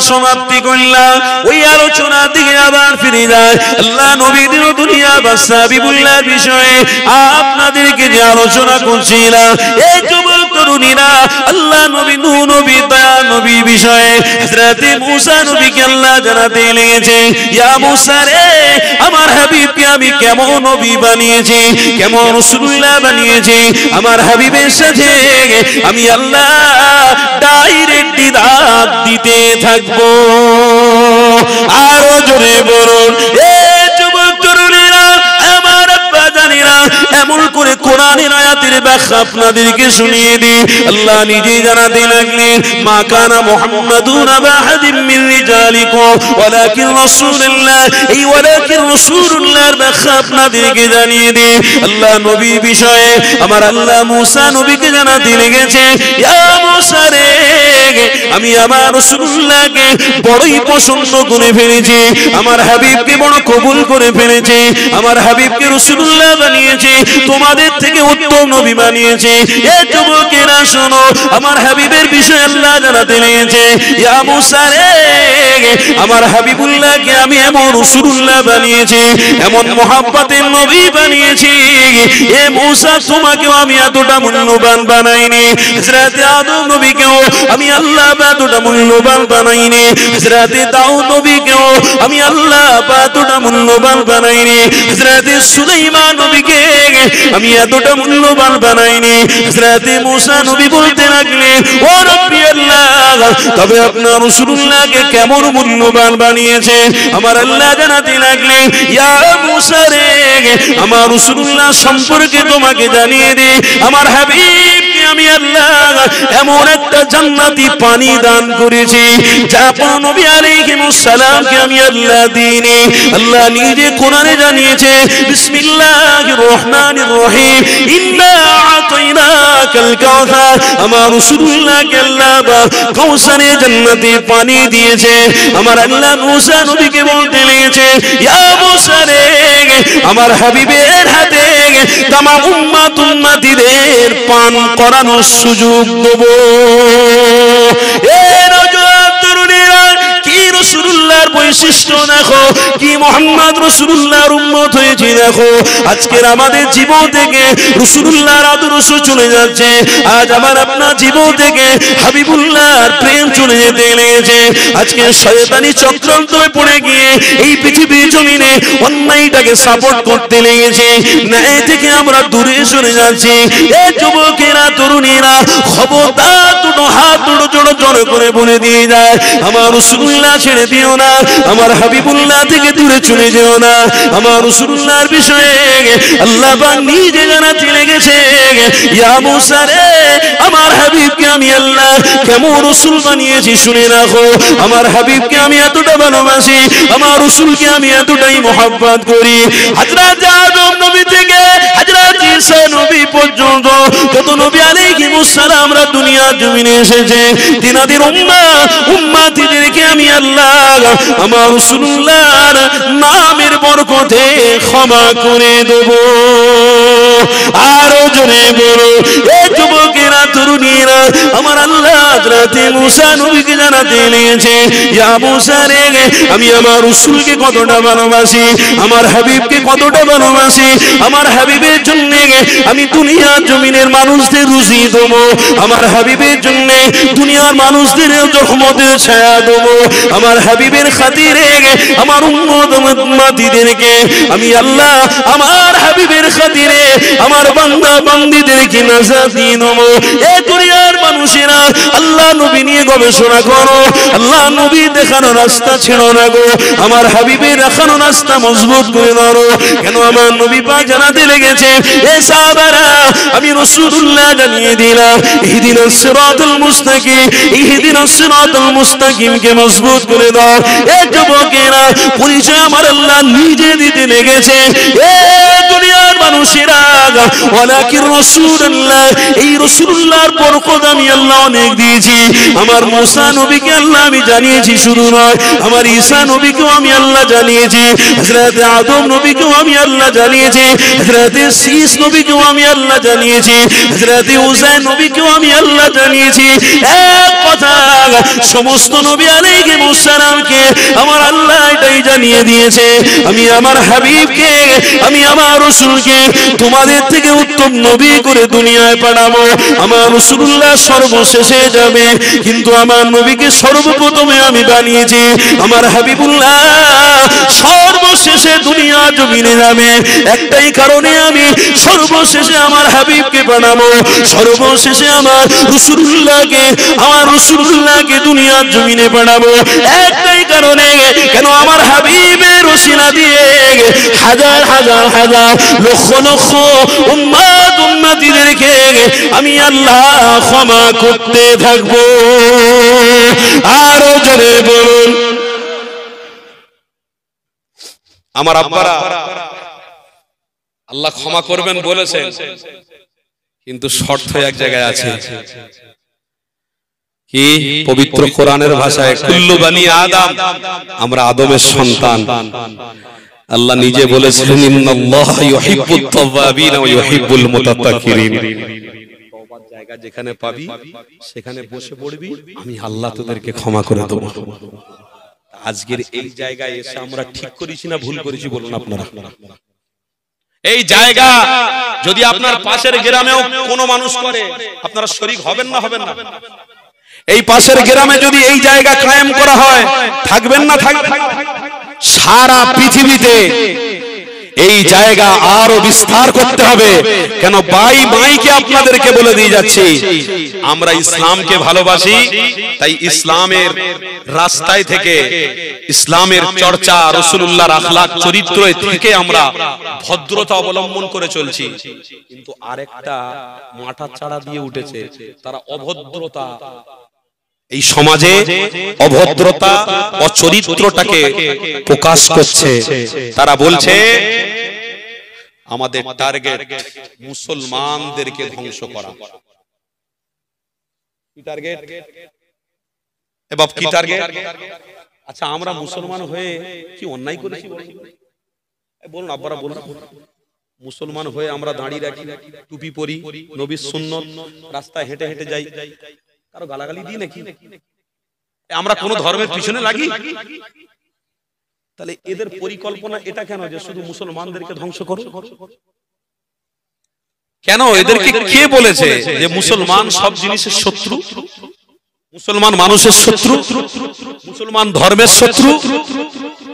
সমাপ্তি করলাম ওই আলোচনা দিকে আবার ফিরে যায় আল্লাহ নবী দিন দুনিয়া বাদশা হাবিবুল্লাহর বিষয়ে আপনাদেরকে যে আলোচনা করছিলাম এই যুবক তরুণীরা আল্লাহ নবী নূহ নবী দয়া নবী বিষয়ে হযরত মূসা নবীকে আল্লাহ জানাতে লেগেছে ইয়া মূসা রে আমার হাবিবকে আমি কেমন নবী বানিয়েছি কেমন রাসূলুল্লাহ বানিয়েছি আমার হাবিবের সাথে আমি আল্লাহ ডাইরেক্ট দাওয়াত দিতে থাকবো আরো জোরে বলুন এ যুবক তরুণীরা আমার আব্বা জানেরা এমন করে কোরআনের আয়াতের ব্যাখ্যা আপনাদেরকে শুনিয়ে দিই আল্লাহ নিজেই জানাতে লাগলেন মা কানা মুহাম্মাদুন আবা আহাদিম মিন রিজালিকুম ওয়ালাকিন রাসূলুল্লাহ এই ওয়ালাকিন রাসূলুল্লাহর ব্যাখ্যা আপনাদেরকে জানিয়ে দিই আল্লাহ নবী বিষয়ে আমার আল্লাহ মূসা নবীকে জানাতে লেগেছে ইয়া মূসা রে আমি আমার রাসূলুল্লাহকে বড়ই পছন্দ করে ফেলেছি আমার হাবিবকে বড় কবুল করে ফেলেছি আমার হাবিবকে রাসূলুল্লাহ বানিয়েছি তোমাদের থেকে উত্তম নবী বানিয়েছি এ যুবকেরা শোনো আমার হাবিবের বিষয়ে আল্লাহ জানাতে লেগেছে ইয়া মূসা রে আমার হাবিবুল্লাহকে আমি এমন রাসূলুল্লাহ বানিয়েছি এমন মহব্বতের নবী বানিয়েছি এ মূসা তোমাকেও আমি এতটা মূল্যবান বানাইনি হযরত আদম নবীকেও আমি আল্লাহ এতটা মূল্যবান বানাইনি হযরত দাউদ নবীকেও আমি আল্লাহ এতটা মূল্যবান বানাইনি হযরত সুলাইমান নবীকে আমি এতটা মূল্যবান বানাইনি হযরত মূসা নবী বলতে লাগলেন ও রব্বি আল্লাহ তবে আপনার রাসূলুল্লাহকে কেমন মূল্যবান বানিয়েছে আমার আল্লাহ জানাতে লাগলেন ইয়া মূসা রে আমার রাসূলুল্লাহ সম্পর্কে তোমাকে জানিয়ে দিই আমার হাবিবকে আমি আল্লাহ এমন একটা জান্নাতি পানি দান করেছি যা কোন নবী আলাইহিস সালামকে আমি আল্লাহ দিইনি আল্লাহ নিজে কোরআনে জানিয়েছে বিসমিল্লাহির রহমানির রহিম ইন্না আতাইনাকাল কাউসার আমার রাসূলুল্লাহকে আল্লাহ কাউসারের জান্নাতি পানি দিয়েছে আমার আল্লাহ মূসা নবীকে বলতে লেগেছে ইয়া মূসা রে আমার হাবিবের হাতে তামাম উম্মতিদের পান করানোর সুযোগ দেব এ নওজোয়ান তরুণীরা কি রাসূলুল্লাহর বৈশিষ্ট্য দেখো কি মুহাম্মদ রাসূলুল্লাহর উম্মত হয়েছে দেখো আজকের আমাদের জীবন থেকে রাসূলুল্লাহর আদর্শ চলে যাচ্ছে আজ আমার আপনার জীবন থেকে হাবিবুল্লাহর প্রেম চলে যেতে লেগেছে আজকে শয়তানি চক্রান্তে পড়ে গিয়ে এই পৃথিবীর জমিনে অন্যায়টাকে সাপোর্ট করতে লেগেছে ন্যায় থেকে আমরা দূরে সরে যাচ্ছি এ যুবকেরা তরুণীরা খবরদার দুটো হাত দুটো জোড়ো জোড়ো করে বলে দিয়ে যায় আমার রাসূলুল্লাহ ছেড়ে দিও না আমার হাবিবুল্লাহ থেকে দূরে চলে যেও না আমার রাসূলুল্লাহর বিষয়ে আল্লাহ পাক নিজে জানাতে লেগেছে ইয়া মূসা রে আমার হাবিবকে আমি আল্লাহ কেমন রাসূল বানিয়েছি শুনে রাখো আমার হাবিবকে আমি এতটা ভালোবাসি আমার রাসূলকে আমি এতটাই মহব্বত করি হযরত আদম নবী থেকে হযরত ঈসা নবী পর্যন্ত যত নবী আলাইহিস সালামরা দুনিয়ার জমিনে এসেছে তিনাদের উম্মতিদেরকে আমি আল্লাহ আমার রাসূলুল্লাহর নামের বরকতে ক্ষমা করে দেব আরো জোরে বলো এ যুবকেরা তরুণীরা আমার আল্লাহ হযরত মূসা নবীকে জানাতে লেগেছে ইয়া মূসা রে আমি আমার রাসূলকে কতটা ভালোবাসি আমার হাবিবকে কতটা ভালোবাসি আমার হাবিবের জন্য আমি দুনিয়ার জমিনের মানুষদের রুজি দেব আমার হাবিবের জন্য দুনিয়ার মানুষদের রহমতের ছায়া দেব আমার হাবিবের খাতিরে আমার উম্মতদেরকে আমি আল্লাহ আমার হাবিবের খাতিরে আমার বান্দা বান্দীদেরকে নাজাত দিয়ে দেব এ দুনিয়ার মানুষেরা আল্লাহ নবী নিয়ে গবেষণা করো আল্লাহ নবী দেখানো রাস্তা ছেড়ো না গো আমার হাবিবের দেখানো রাস্তা মজবুত করে ধরো কেন আমার নবী পাক জানাতে লেগেছে এ সাহাবারা আমি রাসূলুল্লাহ জানিয়ে দিলাম ইহদিনাস সিরাতাল মুস্তাকিম ইহদিনাস সিরাতাল মুস্তাকিমকে মজবুত করে দাও এ যুবকেরা পরিচয় আমার আল্লাহ নিজে দিতে লেগেছে এ দুনিয়ার মানুষেরা ওয়ালাকিন রাসূলুল্লাহ এই রাসূলুল্লাহর আল্লাহর বরকত আমি আল্লাহ অনেক দিয়েছি। আমার মুসা নবীকে আল্লাহ আমি জানিয়েছি, শুধু নয় আমার ঈসা নবীকেও আমি আল্লাহ জানিয়েছি, হযরত আদম নবীকেও আমি আল্লাহ জানিয়েছি, হযরত শীস নবীকেও আমি আল্লাহ জানিয়েছি, হযরত উযাইর নবীকেও আমি আল্লাহ জানিয়েছি। এক কথা, সমস্ত নবী আলাইহিস সালামকে আমার আল্লাহ এটাই জানিয়ে দিয়েছে, আমি আমার হাবিবকে, আমি আমার রাসূলকে তোমাদের থেকে উত্তম নবী করে দুনিয়ায় পাঠাবো। আমার রাসূলুল্লাহ সর্বশেষে যাবে, কিন্তু আমার নবীকে সর্বপ্রথমে আমি বানিয়েছি। আমার হাবিবুল্লাহ সর্বশেষে দুনিয়া জমিনে যাবে, একটাই কারণে আমি সর্বশেষে আমার হাবিবকে বানাবো, সর্বশেষে আমার রাসূলুল্লাহকে, আমার রাসূলুল্লাহকে দুনিয়ার জমিনে বানাবো, একটাই কারণে। কেন? আমার হাবিবের ওসিলা দিয়ে হাজার হাজার হাজার লক্ষ লক্ষ উম্মত উম্মতিদেরকে আমি আল্লাহ ক্ষমা করতে থাকবো। আরো জোরে বলুন। আমার আব্বারা আল্লাহ ক্ষমা করবেন বলেছেন, কিন্তু শর্ত এক জায়গায় আছে, কি? পবিত্র কোরআনের ভাষায় কুল্লু বানি আদম, আমরা আদমের সন্তান। আল্লাহ নিজে বলেছেন ইন্নাল্লাহা ইউহিব্বুত তাওয়াবিন ওয়া ইউহিব্বুল মুতাতাহহিরিন। তওবার জায়গা যেখানে পাবি সেখানে বসে পড়বি, আমি আল্লাহ তোদেরকে ক্ষমা করে দেব। আজকের এই জায়গায় এসে আমরা ঠিক করেছি না ভুল করেছি বলুন আপনারা? এই জায়গা যদি আপনার পাশের গ্রামেও কোনো মানুষ করে, আপনারা শরীক হবেন না হবেন না? এই পাশের গ্রামে যদি এই জায়গা কায়েম করা হয়, থাকবেন না থাকবেন? সারা পৃথিবীতে এই জায়গা আরো বিস্তার করতে হবে। কেন? ভাই মাইকে আপনাদেরকে বলে দিয়ে যাচ্ছি, আমরা ইসলামকে ভালোবাসি, তাই ইসলামের রাস্তায় থেকে, ইসলামের চর্চা, রাসূলুল্লাহর আখলাক চরিত্র থেকে আমরা ভদ্রতা অবলম্বন করে চলছি। কিন্তু আরেকটা মাথা চাড়া দিয়ে উঠেছে, তারা অভদ্রতা, এই সমাজে অভদ্রতা অচরিত্রটাকে প্রকাশ করছে। তারা বলছে আমাদের টার্গেট মুসলমানদেরকে ধ্বংস করা। কি টার্গেট? এবার কি টার্গেট? আচ্ছা, আমরা মুসলমান হয়ে কি অন্যায় করেছি বলুন? আব্বারা বলুন। মুসলমান হয়ে আমরা দাঁড়িয়ে রাখি, টুপি পরি, নবীর সুন্নত, রাস্তায় হেঁটে হেঁটে যাই, কারো গালাগালি দিই নাকি? আমরা কোন ধর্মের পিছনে লাগি? তাহলে এদের পরিকল্পনা এটা কেন যে শুধু মুসলমানদেরকে ধ্বংস করো? কেন? এদেরকে কে বলেছে যে মুসলমান সব জিনিসের শত্রু, মুসলমান মানুষের শত্রু, মুসলমান ধর্মের শত্রু?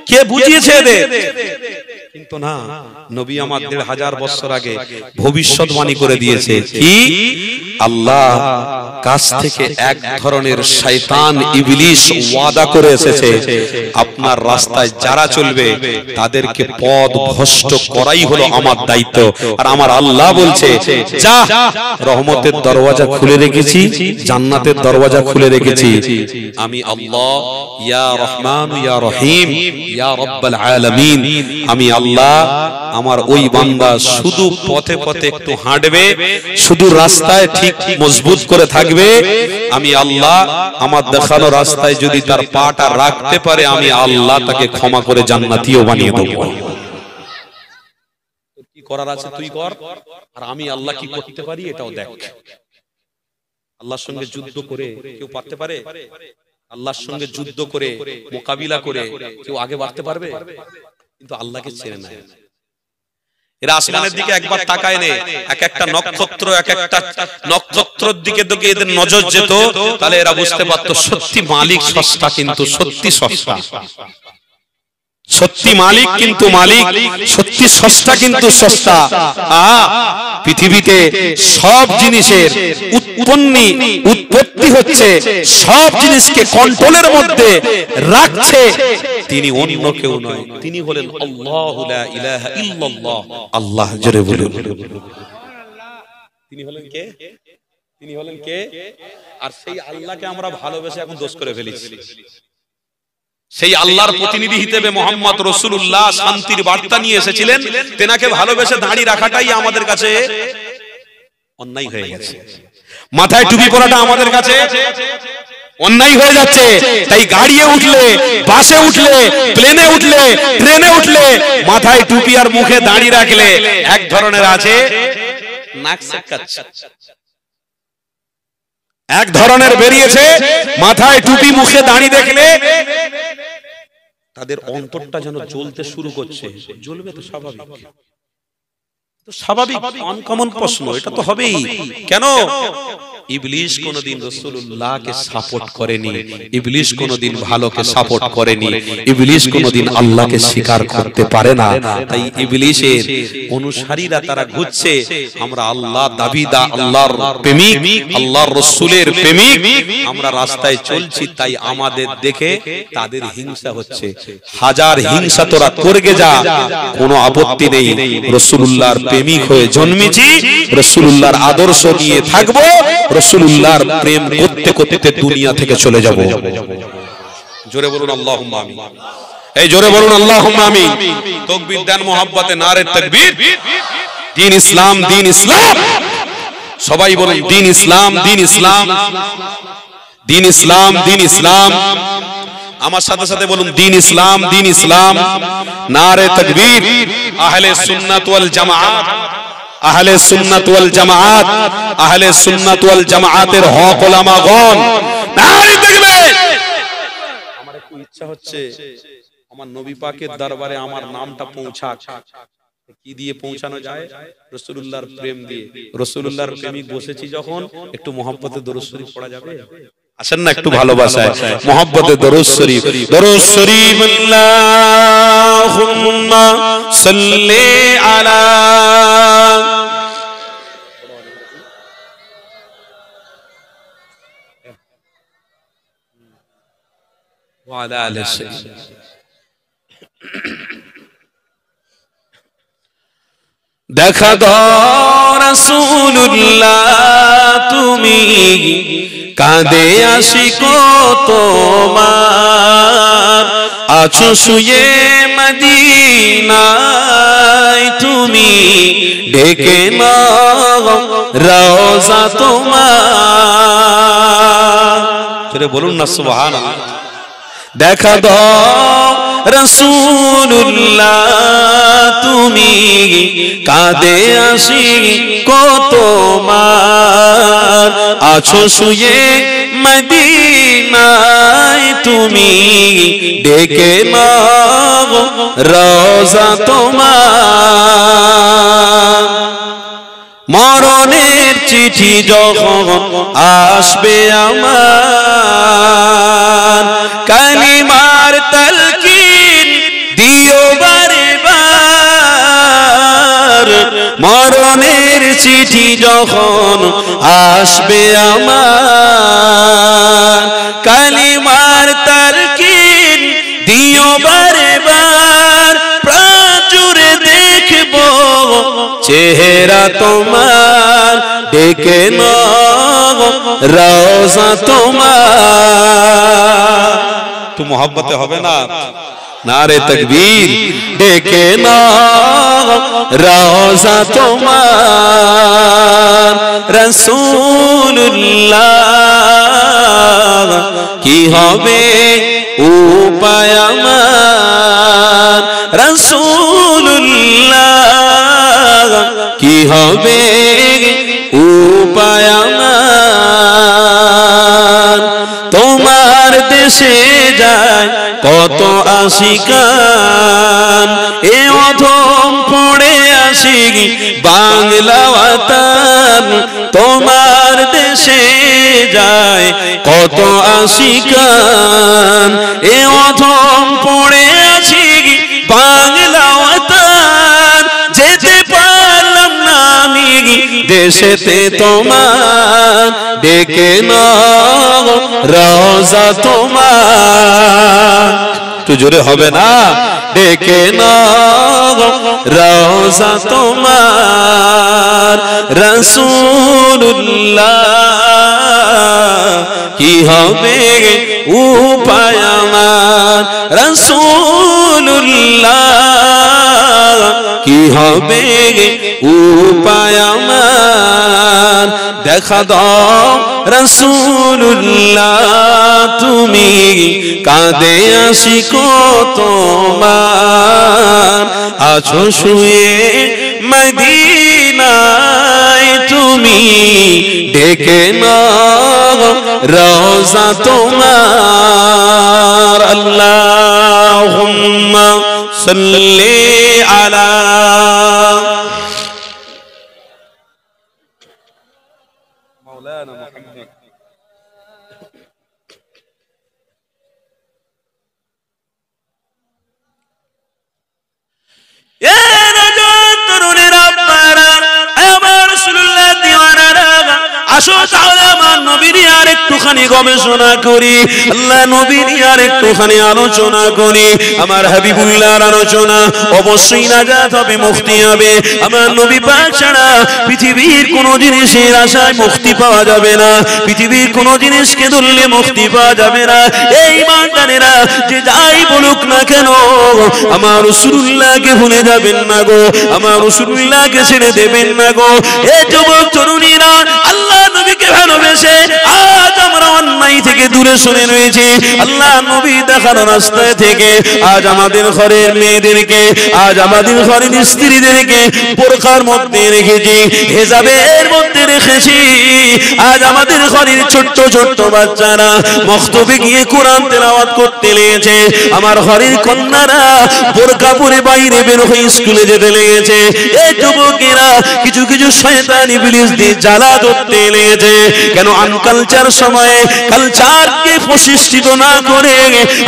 কে বুঝিয়েছে এদের? কিন্তু না, নবী আমার ১৫০০ বছর আগে ভবিষ্যৎবাণী করে দিয়েছে, কি? আল্লাহ কাছ থেকে এক ধরনের শয়তান ইবলিস ওয়াদা করে এসেছে, আপনার রাস্তায় যারা চলবে তাদেরকে পথ ভ্রষ্ট করাই হলো আমার দায়িত্ব। আর আমার আল্লাহ বলছে, যা, রহমতের দরওয়াজা খুলে রেখেছি, জান্নাতের দরওয়াজা খুলে রেখেছি। আমি আল্লাহ, ইয়া রহমান ইয়া রহিম ইয়া রব্বাল আলামিন। আমি আল্লাহ, আমার ওই বান্দা শুধু পথে পথে একটু হাঁটবে, শুধু রাস্তায় ঠিক মজবুত করে থাকবে, আমি আল্লাহ আমার দেখানো রাস্তায় যদি তার পাটা রাখতে পারে, আমি আল্লাহ তাকে ক্ষমা করে জান্নাতীও বানিয়ে দেব। কি করার আছে তুই কর, আর আমি আল্লাহ কি করতে পারি এটাও দেখ। আল্লাহর সঙ্গে যুদ্ধ করে কেউ পারতে পারে? আল্লাহর সঙ্গে যুদ্ধ করে মোকাবিলা করে কেউ আগে বাড়তে পারবে? কিন্তু আল্লাহকে ছেড়ে না। এরা আসমানের দিকে একবার তাকায় নে, এক একটা নক্ষত্র, এক একটা নক্ষত্রের দিকে দিকে এদের নজর যেত, তাহলে এরা বুঝতে পারতো সত্যি মালিক সস্তা, কিন্তু সত্যি সস্তা, সত্যি মালিক কিন্তু মালিক, সত্যি সস্তা কিন্তু সস্তা। পৃথিবীতে সব জিনিসের উৎপত্তি হচ্ছে, সব জিনিসকে কন্ট্রোলের মধ্যে রাখছে তিনি, অন্য কেউ নয়। তিনি হলেন আল্লাহু লা ইলাহা ইল্লাল্লাহ। আল্লাহ জোরে বলুন। তিনি হলেন কে? তিনি হলেন কে? আর সেই আল্লাহকে আমরা ভালোবেসে এখন দোষ করে ফেলেছি। সেই আল্লাহর প্রতিনিধি হিসেবে মুহাম্মদ রাসূলুল্লাহ শান্তির বার্তা নিয়ে এসেছিলেন, তেনাকে ভালোবেসে দাঁড়িয়ে রাখাটাই আমাদের কাছে অন্যায় হয়ে গেছে। মাথায় টুপি পরাটা আমাদের কাছে অন্যায় হয়ে যাচ্ছে। তাই গাড়িতে উঠলে, বাসে উঠলে, প্লেনে উঠলে, ট্রেনে উঠলে মাথায় টুপি আর মুখে দাড়ি রাখলে এক ধরনের আছে, নাক সেকাচ্ছে। এক ধরনের বেরিয়েছে মাথায় টুপি মুখে দাড়ি দেখলে তাদের অন্তরটা যেন জ্বলতে শুরু করছে। জ্বলবে তো স্বাভাবিক, তো স্বাভাবিক আনকমন প্রশ্ন, এটা তো হবেই। কেন? ইবলিস কোনদিন রাসূলুল্লাহকে সাপোর্ট করেনি, ইবলিস কোনদিন ভালোকে সাপোর্ট করেনি, ইবলিস কোনদিন আল্লাহকে স্বীকার করতে পারে না। তাই ইবলিসের অনুসারীরা তারা ঘুরছে, আমরা আল্লাহ দাবিদা, আল্লাহর প্রেমিক, আল্লাহর রাসূলের প্রেমিক, আমরা রাস্তায় চলছি, তাই আমাদের দেখে তাদের হিংসা হচ্ছে। হাজার হিংসা তোরা করগে যা, কোনো আপত্তি নেই। রাসূলুল্লাহর প্রেমিক হয়ে জন্মেছি, রাসূলুল্লাহর আদর্শ নিয়ে থাকবো, রাসূলুল্লাহর প্রেম করতে করতে দুনিয়া থেকে চলে যাব। জোরে বলুন আল্লাহুম্মা আমিন। এই জোরে বলুন আল্লাহুম্মা আমিন। তাকবীর দেন মোহাব্বতে, নারে তাকবীর। দ্বীন ইসলাম, দ্বীন ইসলাম। সবাই বলুন দ্বীন ইসলাম, দ্বীন ইসলাম, দ্বীন ইসলাম, দ্বীন ইসলাম। আমার সাথে সাথে বলুন দ্বীন ইসলাম, দ্বীন ইসলাম। নারে তাকবীর। আহলে সুন্নাত ওয়াল জামাআত, আহলে সুন্নাত ওয়াল জামাআত, আহলে সুন্নাত ওয়াল জামাআতের হক উলামাগণ, নারে তাকবীর। আমার একটু ইচ্ছা হচ্ছে আমার নবী পাকের দরবারে আমার নামটা পৌঁছাক। কি দিয়ে পৌঁছানো যায়? রাসূলুল্লাহর প্রেম দিয়ে। রাসূলুল্লাহর প্রেমিক বসেছি যখন, একটু মুহাব্বতে দরুদ শরীফ পড়া যাবে? আসেন না একটু ভালোবাসায় মুহাব্বতে দরুদ শরীফ। দরুদ শরীফ। আল্লাহুম্মা সাল্লি আলা ওয়া আলা আলিহি। দেখা দাও রাসূলুল্লাহ তুমি, কাঁদে আশিক তোমার, আছো শুয়ে মদিনায় তুমি, ডেকে নাও রওজা তোমার। চলে বলুন না সুবহানাল্লাহ। দেখা দাও রাসূলুল্লাহ তুমি, কাঁদে আশিক তোমার, আছো শুয়ে মদিনায় তুমি, ডেকে নাও রওজা তোমার। মরণের চিঠি যখন আসবে আমার, কালিমার তালকিন দিও বারে বার। মরণের চিঠি যখন আসবে আমার, কালিমার তালকিন দিও বারে বার। প্রাণ জুড়ে দেখবো চেহারা তোমার, ডেকে নাও রওজা তোমার। তো মোহাব্বতে হবে না? নারে তাকবীর। ডেকে নাও রওজা তোমার। রাসূলুল্লাহ কি হবে উপায় আমার, রাসূলুল্লাহ কি হবে উপায় আমার। তোমার দেশে যায় কত আশিকান, এ অধম পড়ে আশিক বাংলা ওয়াতান। তোমার দেশে যায় কত আশিকান, এ অধম পড়ে আশিক বাংলা ওয়াতান। যেতে পারলাম না আমি দেশেতে তোমার, ডেকে নাও রওজা তোমার। একটু জোরে হবে না? ডেকে নাও রওজা তোমার। রাসূলুল্লাহ কি হবে উপায় আমার, রাসূলুল্লাহ কি হবে উপায় আমার। দেখা দাও রাসূলুল্লাহ তুমি কাঁদে আশিক তোমার আছো শুয়ে মদিনায় তুমি ডেকে নাও রওজা তোমার আল্লাহুম্মা সাল্লি আলা মাওলানা মুহাম্মদ আসো তাহলে আমার নবী নিয়ে আর একটুখানি গবেষণা করি, আল্লাহ নবী নিয়ে আর একটুখানি আলোচনা করি। আমার হাবিবুল্লাহর আলোচনা অবশ্যই নাজাত হবে, মুক্তি হবে। আমার নবী পাক ছাড়া পৃথিবীর কোন জিনিসের আশায় মুক্তি পাওয়া যাবে না, পৃথিবীর কোন জিনিসকে ধরলে মুক্তি পাওয়া যাবে না। এই ইমানদারেরা যে যাই বলুক না কেন আমার রাসূলুল্লাহকে ভুলে যাবেন না গো, আমার রাসূলুল্লাহকে ছেড়ে দেবেন না গো। এই যুবক তরুণীরা আল্লাহ নবীকে ভালোবেসে আজ আমরা অন্যায় থেকে দূরে সরে রয়েছি। আল্লাহ নবী দেখানো রাস্তায় থেকে আজ আমাদের ঘরের মেয়েদেরকে, আজ আমাদের ঘরের স্ত্রীদেরকে বোরকার মধ্যে রেখেছি, হেজাবের মধ্যে রেখেছি। আজ আমাদের ঘরের ছোট্ট ছোট্ট বাচ্চারা মক্তবে গিয়ে কোরআন তেলাওয়াত করতে লেগেছে, আমার ঘরের কন্যারা বোরকা পরে বাইরে বের হয়ে স্কুলে যেতে লেগেছে। এই যুবকেরা কিছু কিছু শয়তান ইবলিস দিয়ে জ্বালা ধরতে লেগেছে। কেন আনকালচার সময়ে কালচারকে প্রতিষ্ঠিত না করে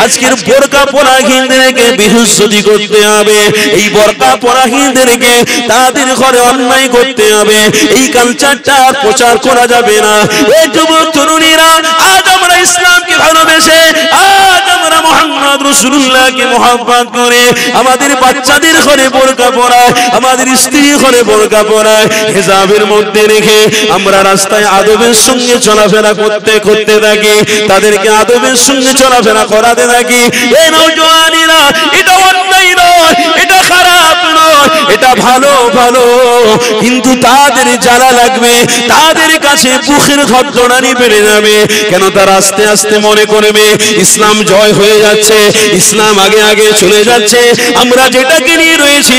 আজকের বোরকা পরাহীনদেরকে বিহুজ্জতি করতে হবে, এই বোরকা পরাহীনদেরকে তাদের ঘরে অন্যায় করতে হবে, এই কালচারটা প্রচার করা যাবে না। এই যুবক তরুণীরা আজ আমরা ইসলামকে ভালোবেসে, আজ আমরা মুহাম্মদ রাসূলুল্লাহকে মহব্বত করে আমাদের বাচ্চাদের ঘরে বোরকা পরায়, আমাদের স্ত্রী ঘরে বোরকা পরায়, হিজাবের মধ্যে রেখে আমরা রাস্তায় আদবের সঙ্গে চলাফেরা করতে করতে থাকি, তাদেরকে আদবের সঙ্গে চলাফেরা করাতে থাকি। এই নওজওয়ানেরা এটা অন্যায় নয়, এটা খারাপ নয়, এটা ভালো ভালো, কিন্তু তাদের জ্বালা লাগবে, তাদের কাছে বুকের ঘটনানি বেড়ে যাবে। কেন তারা আস্তে আস্তে মনে করবে ইসলাম জয় হয়ে যাচ্ছে, ইসলাম আগে আগে চলে যাচ্ছে, আমরা যেটাকে নিয়ে রয়েছি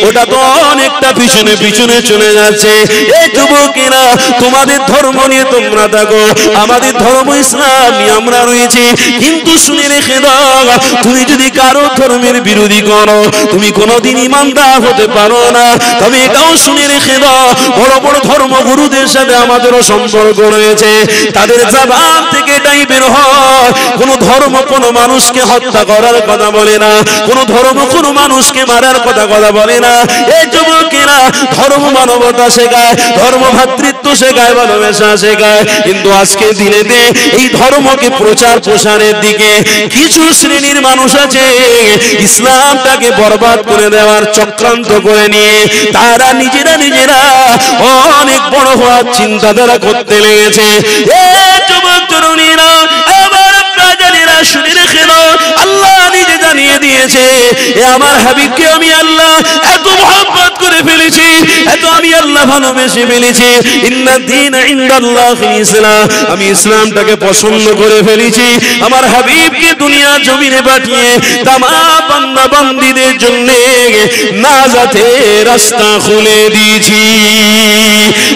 ওটা তো অনেকটা পিছনে পিছনে চলে যাচ্ছে। এই যুবকেরা তোমাদের ধর্ম নিয়ে তোমরা থাকো, আমাদের ধর্ম ইসলামী আমরা রয়েছি, কিন্তু শুনে রেখে দাও তুমি যদি কারো ধর্মের বিরোধী করো তুমি কোনোদিন ইমানদার হতে পারো না। তবে এটাও শুনে রেখে দাও বড় বড় ধর্মগুরুদের সাথে আমাদেরও সম্পর্ক রয়েছে, তাদের জবান থেকে এটাই বের হয় কোন ধর্ম কোন মানুষকে হত্যা করার কথা বলে না, কোন ধর্ম কোন মানুষকে মারার কথা বলে না। এই যুবকেরা ধর্ম মানবতা শেখায়, ধর্ম ভ্রাতৃত্ব শেখায়, ভালোবাসা শেখায়, কিন্তু আজকে দিনেতে এই ধর্মকে প্রচার প্রসারের দিকে কিছু শ্রেণীর মানুষ আছে ইসলামটাকে বরবাদ করে দেওয়ার চক্রান্ত করে নিয়ে তারা নিজেরা নিজেরা অনেক বড় হওয়ার চিন্তাধারা করতে লেগেছে। এই যুবক তরুণীরা আবার আপনারা শুনে রেখে নাও, আল্লাহ নিজে জানিয়ে দিয়েছে এ আমার হাবিবকে আমি আল্লাহ এত মহব্বত করে ফেলেছি, এত আমি আল্লাহ ভালোবেসে ফেলেছি। ইন্নাদ দীন ইনদাল্লাহিল ইসলাম, আমি ইসলামটাকে পছন্দ করে ফেলেছি। আমার হাবিবকে দুনিয়া জমিনে পাঠিয়ে তামাম বান্দা বান্দীদের জন্য নাজাতের রাস্তা খুলে দিয়েছি।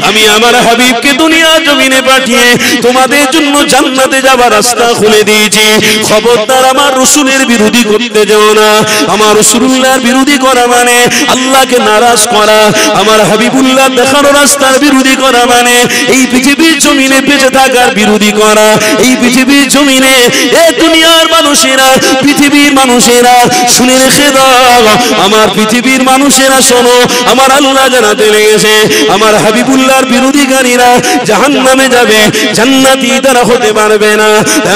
আমি আমার হাবিবকে দুনিয়া জমিনে পাঠিয়ে তোমাদের জন্য জান্নাতে যাবার রাস্তা খুলে দিয়েছি। খবরদার আমার রাসূলের বিরোধী করতে যেও না। আমার রাসূলুল্লাহর বিরোধী করা মানে আল্লাহকে নারাজ করা, আমার হাবিবুল্লাহ দেখানো রাস্তার বিরোধী করা মানে এই পৃথিবীর জমিনে বেঁচে থাকার বিরোধী করা। এই পৃথিবীর জমিনে এই দুনিয়ার মানুষেরা, পৃথিবীর মানুষেরা শুনে রেখে দাও, আমার পৃথিবীর মানুষেরা শোনো, আমার আল্লাহ জানাতে লেগেছে আমার হাবিবুল্লাহর বিরোধীকারীরা জাহান্নামে যাবে, জান্নাতি তারা হতে পারবে না।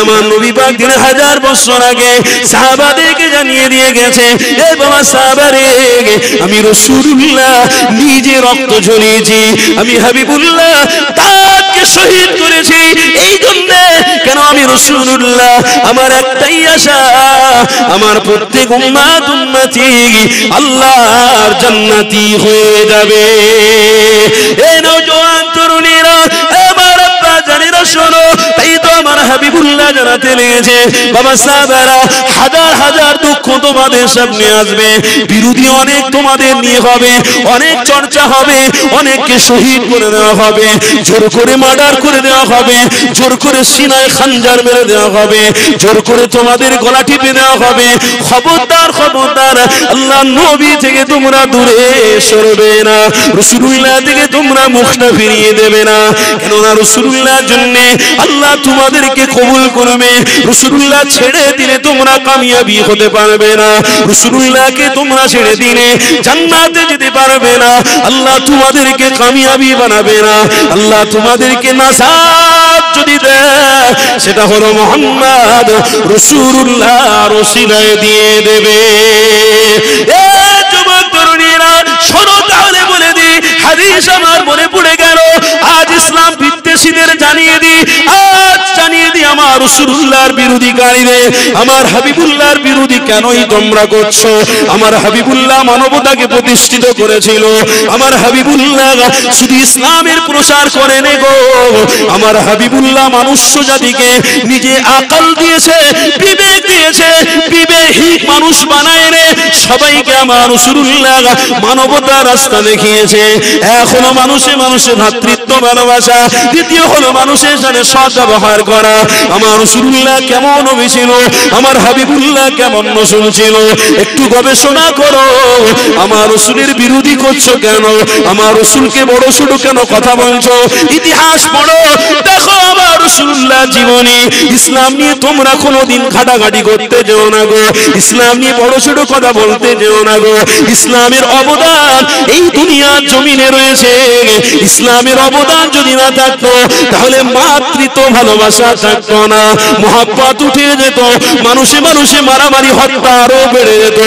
আমার নবী পাক 3000 বছর আগে সাহাবাদেরকে জানিয়ে দিয়ে গেছে, এ বাবা সাহাবারে আমি রাসূলুল্লাহ নিজে রক্ত ঝরিয়েছি, আমি হাবিবুল্লাহ তাকে শহীদ করেছি। এই জন্য কেন আমি রাসূলুল্লাহ আমার একটাই আশা আমার প্রত্যেক উম্মত উম্মতি আল্লাহর জান্নাতি হয়ে যাবে। এই নওজোয়ান তরুণীরা আমার আব্বা জানেরা শোনো, তাই তো আমার হাবিবুল্লাহ জানাতে লেগেছে বাবা সাহাবারা, হাজার হাজার দুঃখ তোমাদের সামনে আসবে, বিরোধী অনেক তোমাদের নিয়ে হবে, অনেক চর্চা হবে, অনেককে শহীদ করে দেওয়া হবে, জোর করে মার্ডার করে দেওয়া হবে, জোর করে সিনায় খানজার মেরে দেওয়া হবে, জোর করে তোমাদের গলা টিপে দেওয়া হবে। খবরদার খবরদার, আল্লাহ নবী থেকে তোমরা দূরে সরবে না, রাসূলুল্লাহ থেকে তোমরা মুখটা ফিরিয়ে দেবে না। কেননা রাসূলুল্লাহর জন্য আল্লাহ তোমাদেরকে কবুল করবে, রাসূলুল্লাহ ছেড়ে দিলে তোমরা কামিয়াবি হতে পারবে না, রাসূলুল্লাহকে তোমরা ছেড়ে দিলে জান্নাতে যেতে পারবে না, আল্লাহ তোমাদেরকে কামিয়াবি বানাবে না। আল্লাহ তোমাদেরকে নাজাত যদি দেয় সেটা হলো মুহাম্মদ রাসূলুল্লাহ রসিলায় দিয়ে দেবে। এ যুবক তরুণীরা শোনো, তাহলে বলে দি, হাদিস আমার মনে পড়ে গেল, আজ ইসলাম বিদ্বেষীদের জানিয়ে দি, আজ জানিয়ে দি আমার রাসূলুল্লাহর বিরোধীকারীদের, আমার হাবিবুল্লাহর বিরোধী কেনই তোমরা করছো? আমার হাবিবুল্লাহ মানবতাকে প্রতিষ্ঠিত করেছিল, আমার হাবিবুল্লাহ শুধু ইসলামের প্রসার করেন গো, আমার হাবিবুল্লাহ মনুষ্য জাতিকে নিজে আকল দিয়েছে, বিবেক দিয়েছে, বিবেকহীন মানুষ বানায় রে সবাইকে আমার রাসূলুল্লাহ মানবতার রাস্তা দেখিয়েছে। এক হলো মানুষে মানুষে ভ্রাতৃত্ব ভালোবাসা, দ্বিতীয় হলো মানুষের সাথে সৎ ব্যবহার করা। আমার রাসূলুল্লাহ কেমন নবী ছিল, আমার হাবিবুল্লাহ কেমন রাসূল ছিল, একটু গবেষণা করো। আমার রাসূলের বিরোধী করছো কেন? আমার রাসূলকে বড় ছোট কেন কথা বলছো? ইতিহাস পড়ো, দেখো আমার রাসূলুল্লাহ জীবনী। ইসলাম নিয়ে তোমরা কোনোদিন ঘাটাঘাটি করতে যেও না গো, ইসলাম নিয়ে বড় ছোট কথা বলতে যেও না গো। ইসলামের অবদান এই দুনিয়ার জমিনে রয়েছে, ইসলামের অবদান যদি না থাকতো তাহলে মাতৃত্ব ভালোবাসা থাকতো না, মহব্বত উঠে যেত, মানুষে মানুষে মারামারি হত্যা আরো বেড়ে যেত।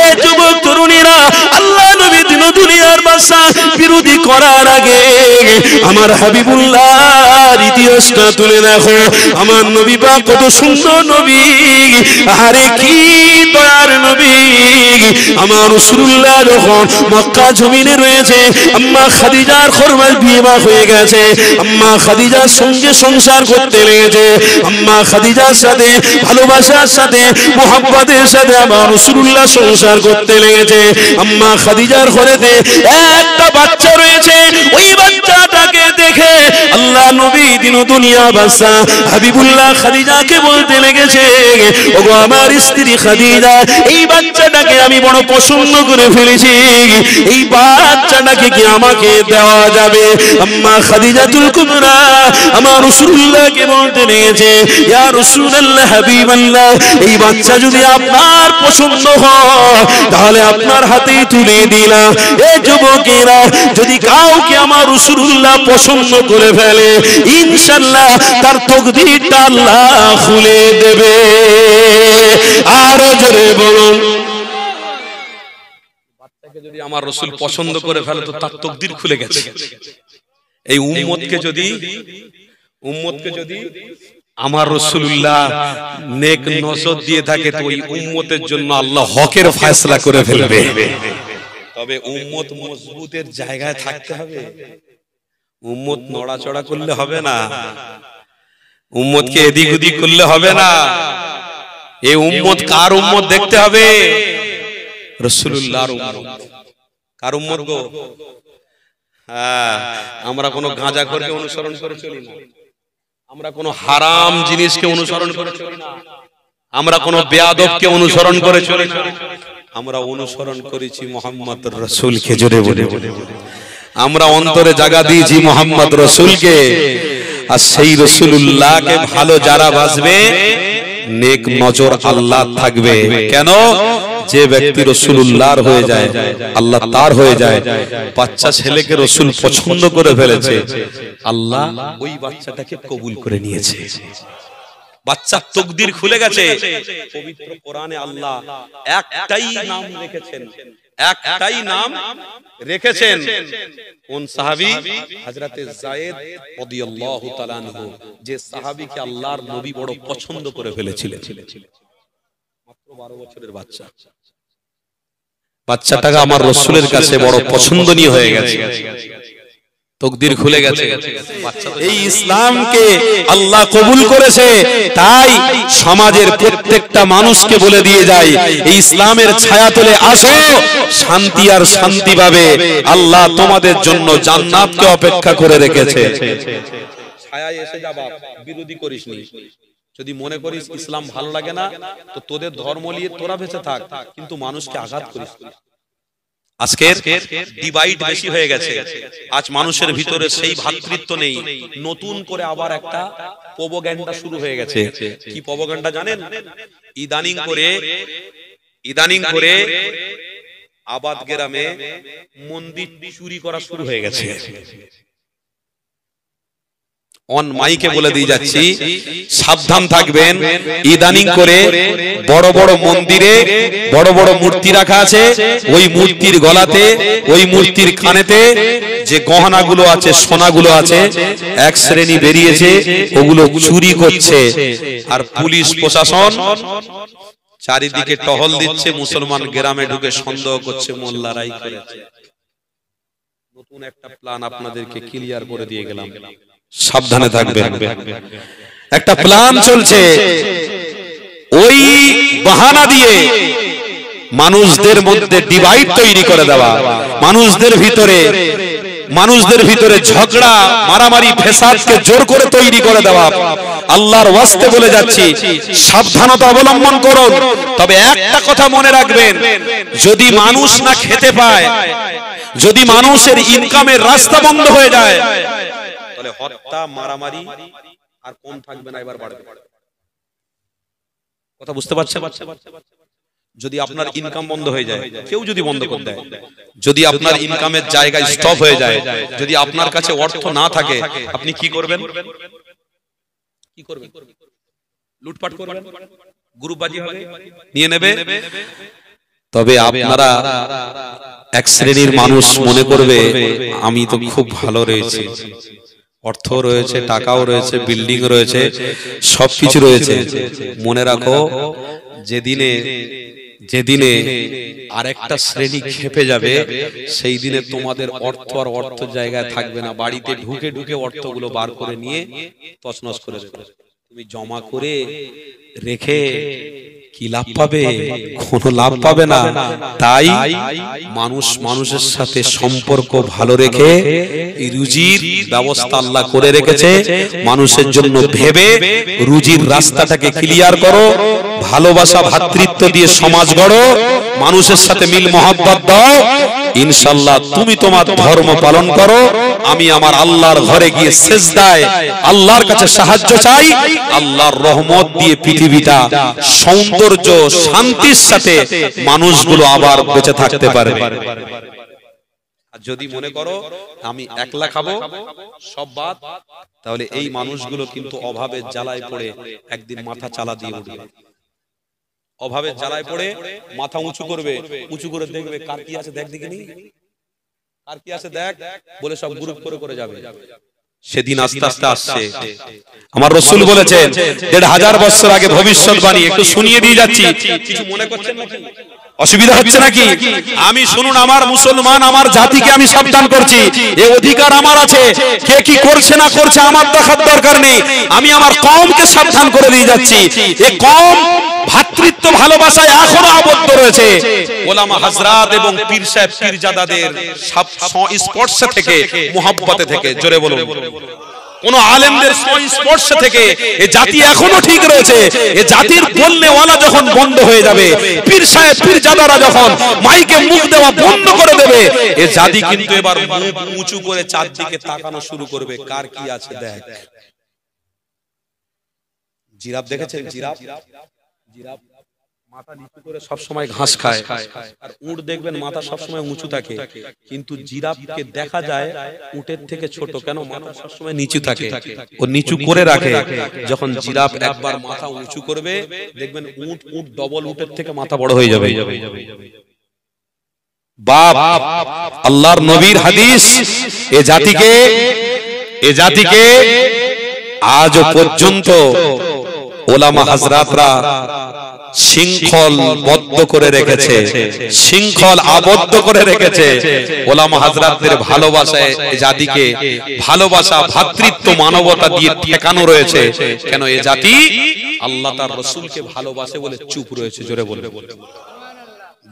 এই যুবক তরুণীরা, আল্লাহ নবী দিন দুনিয়ার বাদশা বিরোধী করার আগে আমার হাবিবুল্লাহর ইতিহাসটা তুলে দেখো। আমার নবী পাক কত সুন্দর নবী, আরে কি দয়ার নবী। আমার রাসূলুল্লাহ যখন মক্কা জমিনে রয়েছে, আম্মা খাদিজার খরমায় বিবাহ হয়ে গেছে, আম্মা খাদিজার সঙ্গে সংসার করতে লেগেছে, আম্মা খাদিজার সাথে ভালোবাসার সাথে মোহাব্বতের সাথে আমার রাসূলুল্লাহ সংসার করতে লেগেছে। আম্মা খাদিজার ঘরেতে একটা বাচ্চা রয়েছে, ওই বাচ্চাটাকে দেখে আল্লাহ নবী দিন দুনিয়া বাদশা হাবিবুল্লাহ খাদিজাকে বলতে লেগেছে, ওগো আমার স্ত্রী খাদিজা, এই বাচ্চাটাকে আমি বড় পছন্দ করে ফেলেছি, এই বাচ্চাটাকে কি আমাকে দেওয়া যাবে? আম্মা খাদিজাতুল কুবরা আমার রাসূলুল্লাহকে বলতে লেগেছে, ইয়া রাসূলুল্লাহ হাবিবাল্লাহ, এই বাচ্চা যদি আপনার পছন্দ হয় তাহলে আপনার হাতেই তুলে দিলাম। এই যুবকেরা, যদি কাউকে আমার রাসূলুল্লাহ পছন্দ করে ফেলে ইনশাআল্লাহ তার তকদিরটা আল্লাহ খুলে দেবে। আরো জোরে বলুন, বাচ্চাকে যদি আমার রাসূল পছন্দ করে ফেলে তো তার তকদির খুলে গেছে। এই উম্মতকে যদি আমার রাসূলুল্লাহ নেক নজর দিয়ে থাকে তো ওই উম্মতের জন্য আল্লাহ হকের ফয়সালা করে ফেলবে। তবে উম্মত মজবুতের জায়গায় থাকতে হবে, উম্মত নড়াচড়া করলে হবে না, উম্মতকে এদিক ওদিক করলে হবে না। এই উম্মত কার উম্মত দেখতে হবে? রাসূলুল্লাহর উম্মত। কার উম্মত গো? হ্যাঁ, আমরা কোনো গাঁজাখোরকে অনুসরণ করে চলি না, আমরা কোনো হারাম জিনিসকে অনুসরণ করে চলি না, আমরা কোনো বেয়াদবকে অনুসরণ করে চলি না, আমরা অনুসরণ করেছি মুহাম্মদ রাসূলকে। জোরে বলে আমরা অন্তরে জায়গা দিয়েছি মুহাম্মদ রাসূলকে। আর সেই রাসূলুল্লাহকে ভালো যারা বাসবে নেক নজর আল্লাহ থাকবে। কেন? যে ব্যক্তি রাসূলুল্লাহর হয়ে যায় আল্লাহ তার হয়ে যায়। বাচ্চা ছেলেকে রাসূল পছন্দ করে ফেলেছে, আল্লাহ ওই বাচ্চাটাকে কবুল করে নিয়েছে, বাচ্চার তকদির খুলে গেছে। পবিত্র কোরআনে আল্লাহ একটাই নাম রেখেছেন, একটাই নাম রেখেছেন। কোন সাহাবী? হযরতে যায়েদ রাদিয়াল্লাহু তাআলা আনহু, যে সাহাবীকে আল্লাহর নবী বড় পছন্দ করে ফেলেছিলেন। মাত্র 12 বছরের বাচ্চা, বাচ্চাটাকে আমার রাসূলের কাছে বড় পছন্দনীয় হয়ে গেছে। তকদির খুলে গেছে। এই ইসলামকে আল্লাহ কবুল করেছে, তাই সমাজের প্রত্যেকটা মানুষকে বলে দিয়ে যায় এই ইসলামের ছায়াতলে আসো, শান্তি আর শান্তি পাবে। আল্লাহ তোমাদের জন্য জান্নাতকে অপেক্ষা করে রেখেছে। ছায়ায় এসে যা বাপ, বিরোধী করিসনি। যদি মনে করিস ইসলাম ভালো লাগে না, তো তোদের ধর্ম নিয়ে তোরা বেঁচে থাক, কিন্তু মানুষকে আঘাত করিস। আজকের ডিভাইড বেশি হয়ে গেছে। আজ মানুষের ভিতরে সেই ভ্রাতৃত্ব নেই। নতুন করে আবার একটা প্রোপাগান্ডা শুরু হয়ে গেছে। কি প্রোপাগান্ডা জানেন? ইদানিং করে আবাদ গ্রামে মন্দির চুরি করা শুরু হয়ে গেছে। অন মাইকে বলে দিয়ে যাচ্ছি, সাবধান থাকবেন। ইদানিং করে বড় বড় মন্দিরে বড় বড় মূর্তি রাখা আছে, ওই মূর্তির গলাতে, ওই মূর্তির কানেতে যে গহনাগুলো আছে, সোনাগুলো আছে, এক শ্রেণী বেরিয়েছে, ওগুলো চুরি করছে। আর পুলিশ প্রশাসন চারিদিকে টহল দিচ্ছে, মুসলমান গ্রামে ঢুকে সন্দেহ করছে মোল্লারাই করেছে। নতুন একটা প্ল্যান আপনাদেরকে ক্লিয়ার করে দিয়ে গেলাম, সাবধানে থাকবেন। একটা প্ল্যান চলছে, ওই বাহানা দিয়ে মানুষদের মধ্যে ডিভাইড তৈরি করে দেওয়া, মানুষদের ভিতরে ঝগড়া, মারামারি, ফেসাদকে জোর করে তৈরি করে দেওয়া। আল্লাহর ওয়াস্তে বলে যাচ্ছি, সাবধানতা অবলম্বন করুন। তবে একটা কথা মনে রাখবেন, যদি মানুষ না খেতে পায়, যদি মানুষের ইনকামের রাস্তা বন্ধ হয়ে যায়, তাহলে হত্যা, মারামারি আর কম থাকবে না, এবার বাড়বে। কথা বুঝতে পারছেন? যদি আপনার ইনকাম বন্ধ হয়ে যায়, কেউ যদি বন্ধ করে দেয়, যদি আপনার ইনকামের জায়গায় স্টপ হয়ে যায়, যদি আপনার কাছে অর্থ না থাকে, আপনি কি করবেন? লুটপাট করবেন, গ্রুপবাজি হবে, নিয়ে নেবে। তবে আপনারা এক শ্রেণীর মানুষ মনে করবে আমি তো খুব ভালো রয়েছে, অর্থ রয়েছে, টাকাও রয়েছে, বিল্ডিং রয়েছে, সবকিছু রয়েছে। মনে রাখো, যেদিনে আরেকটা শ্রেণী খেপে যাবে, সেই দিনে তোমাদের অর্থ আর অর্থ জায়গায় থাকবে না। বাড়িতে ঢুকে ঢুকে অর্থগুলো বার করে নিয়ে তছনছ করে দেবে। তুমি জমা করে রেখে কি লাভ পাবে? কোনো লাভ পাবে না। তাই মানুষের সাথে সম্পর্ক ভালো রেখে এই রুজির ব্যবস্থা আল্লাহ করে রেখেছে। মানুষের জন্য ভেবে রুজির রাস্তাটাকে ক্লিয়ার করো, ভালোবাসা, ভ্রাতৃত্ব দিয়ে সমাজ গড়ো, মানুষের সাথে মিল মহব্বত দাও। ইনশাআল্লাহ তুমি তোমার ধর্ম পালন করো, আমি আমার আল্লাহর ঘরে গিয়ে সিজদায় আল্লাহর কাছে সাহায্য চাই। আল্লাহর রহমত দিয়ে পৃথিবীটা সৌন্দর্য, শান্তির সাথে মানুষগুলো আবার বেঁচে থাকতে পারবে। আর যদি মনে করো আমি একলা খাবো, সব বাদ, তাহলে এই মানুষগুলো কিন্তু অভাবের জ্বালায় পড়ে একদিন মাথা চালা দিয়ে উঠবে। অভাবের জ্বালায় পড়ে মাথা উঁচু করবে, উঁচু করে দেখবে কার কি আছে, দেখ দেখিনি, কার কি আছে দেখ বলে সব গ্রুপ করে করে যাবে। সেদিন আস্তে আস্তে আসছে। আমার রাসূল বলেছেন ১৫০০ বছর আগে ভবিষ্যৎবাণী, একটু শুনিয়ে দিয়ে যাচ্ছি, কিছু মনে করছেন নাকি? অসুবিধা হচ্ছে নাকি? আমি শুনুন, আমার মুসলমান, আমার জাতিকে আমি সাবধান করছি, এই অধিকার আমার আছে। কে কি করছে না করছে আমার দেখার দরকার নেই। আমি আমার কওমকে সাবধান করে দিয়ে যাচ্ছি, এই কওম ভ্রাতৃত্ব ভালোবাসায় এখনো আবদ্ধ রয়েছে। ওলামা হযরত এবং পীর সাহেব পীরজাদাদের স্পর্শ থেকে, মুহাব্বতে থেকে, জোরে বলুন, কোন আলেমদের স্পর্শ থেকে এই জাতি এখনো ঠিক রয়েছে। এই জাতির বললে ওয়ালা যখন বন্ধ হয়ে যাবে, পীর সাহেব পীরজাদারা যখন মাইকে মুখ দেওয়া বন্ধ করে দেবে, এই জাতি কিন্তু এবার মুখ উঁচু করে চারদিকে তাকানো শুরু করবে, কার কি আছে দেখ। জিরাফ দেখেছেন? জিরাফ মাথা নিচু করে সব সময় ঘাস খায়, আর উট দেখবেন মাথা সব সময় উঁচু থাকে। কিন্তু জিরাফকে দেখা যায় উটের থেকে ছোট, কেন? মাথা সব সময় নিচু থাকে, ও নিচু করে রাখে। যখন জিরাফ একবার মাথা উঁচু করবে, দেখবেন উট ডবল উটের থেকে মাথা বড় হয়ে যাবে। বাপ, আল্লাহর নবীর হাদিস এ জাতিকে আজ পর্যন্ত ওলামা হাজরাতরা শৃঙ্খল বদ্ধ করে রেখেছে, শৃঙ্খল আবদ্ধ করে রেখেছে। ওলামা হাজরাতদের ভালোবাসায় জাতিকে ভালোবাসা, ভ্রাতৃত্ব, মানবতা দিয়ে ঠেকানো রয়েছে। কেন? এ জাতি আল্লাহ তার রাসূলকে ভালোবাসে বলে চুপ রয়েছে। জোরে বলবে,